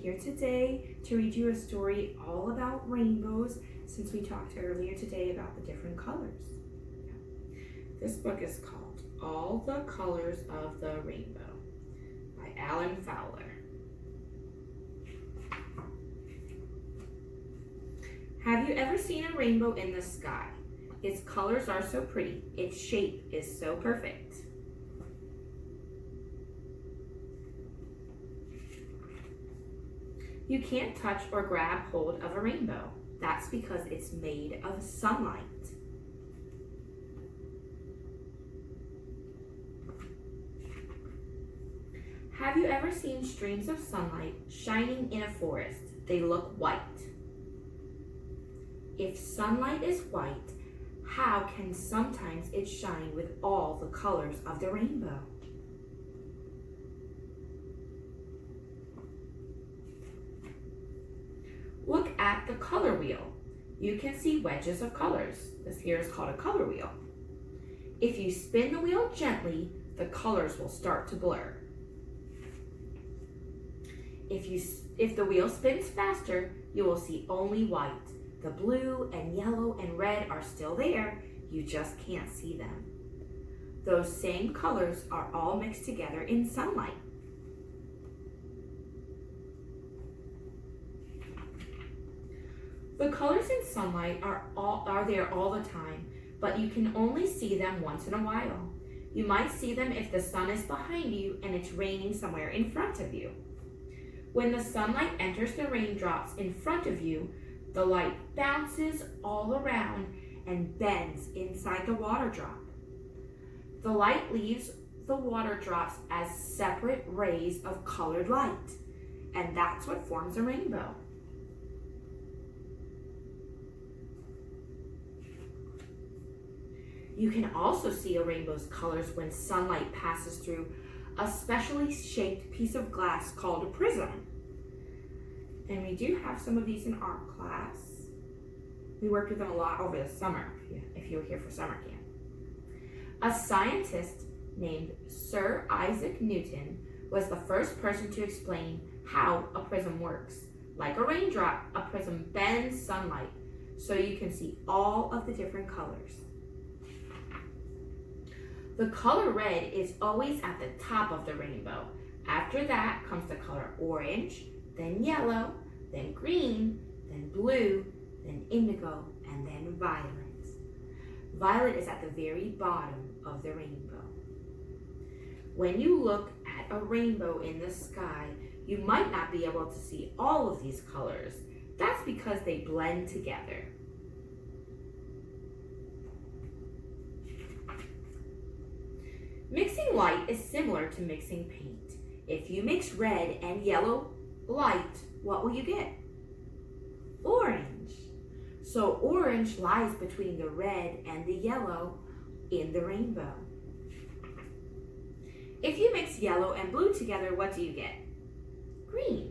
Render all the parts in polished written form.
here today to read you a story all about rainbows since we talked earlier today about the different colors. This book is called All the Colors of the Rainbow by Alan Fowler. Have you ever seen a rainbow in the sky? Its colors are so pretty, its shape is so perfect. You can't touch or grab hold of a rainbow. That's because it's made of sunlight. Have you ever seen streams of sunlight shining in a forest? They look white. If sunlight is white, how can sometimes it shine with all the colors of the rainbow? Look at the color wheel. You can see wedges of colors. This here is called a color wheel. If you spin the wheel gently, the colors will start to blur. If the wheel spins faster, you will see only white. The blue and yellow and red are still there, you just can't see them. Those same colors are all mixed together in sunlight. The colors in sunlight are there all the time, but you can only see them once in a while. You might see them if the sun is behind you and it's raining somewhere in front of you. When the sunlight enters the raindrops in front of you, the light bounces all around and bends inside the water drop. The light leaves the water drops as separate rays of colored light, and that's what forms a rainbow. You can also see a rainbow's colors when sunlight passes through a specially shaped piece of glass called a prism. And we do have some of these in art class. We worked with them a lot over the summer, if you were here for summer camp. A scientist named Sir Isaac Newton was the first person to explain how a prism works. Like a raindrop, a prism bends sunlight so you can see all of the different colors. The color red is always at the top of the rainbow. After that comes the color orange, then yellow, then green, then blue, then indigo, and then violet. Violet is at the very bottom of the rainbow. When you look at a rainbow in the sky, you might not be able to see all of these colors. That's because they blend together. Mixing light is similar to mixing paint. If you mix red and yellow light, what will you get? Orange. So orange lies between the red and the yellow in the rainbow. If you mix yellow and blue together, what do you get? Green.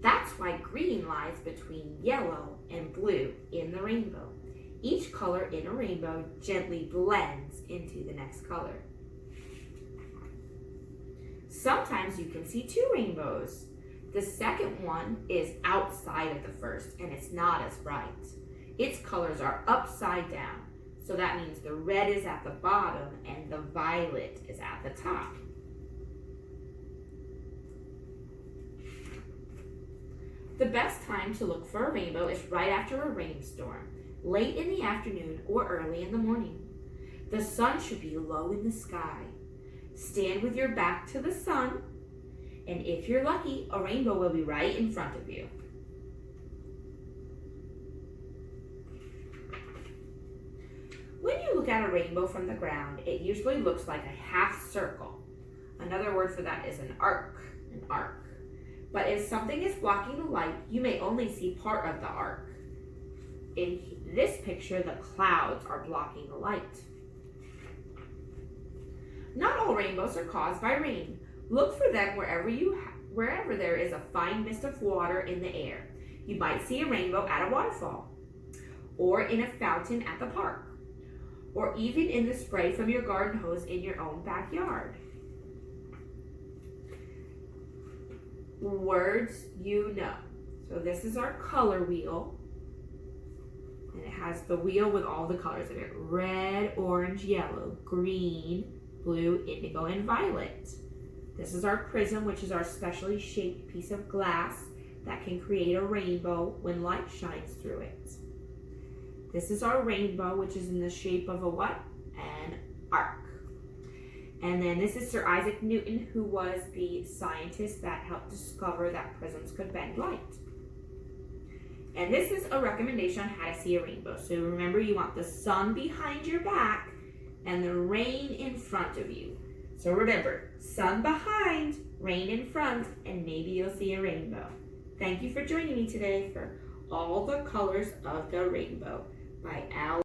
That's why green lies between yellow and blue in the rainbow. Each color in a rainbow gently blends into the next color. Sometimes you can see two rainbows. The second one is outside of the first and it's not as bright. Its colors are upside down. So that means the red is at the bottom and the violet is at the top. The best time to look for a rainbow is right after a rainstorm, late in the afternoon or early in the morning. The sun should be low in the sky. Stand with your back to the sun, and if you're lucky, a rainbow will be right in front of you. When you look at a rainbow from the ground, it usually looks like a half circle. Another word for that is an arc. But if something is blocking the light, you may only see part of the arc. In this picture, the clouds are blocking the light. Not all rainbows are caused by rain. Look for them wherever there is a fine mist of water in the air. You might see a rainbow at a waterfall, or in a fountain at the park, or even in the spray from your garden hose in your own backyard. words you know. So this is our color wheel. And it has the wheel with all the colors in it. Red, orange, yellow, green, blue, indigo, and violet. This is our prism, which is our specially shaped piece of glass that can create a rainbow when light shines through it. This is our rainbow, which is in the shape of a what? An arc. And then this is Sir Isaac Newton, who was the scientist that helped discover that prisms could bend light. And this is a recommendation on how to see a rainbow. So remember, you want the sun behind your back and the rain in front of you. So remember, sun behind, rain in front, and maybe you'll see a rainbow. Thank you for joining me today for All the Colors of the Rainbow by Al.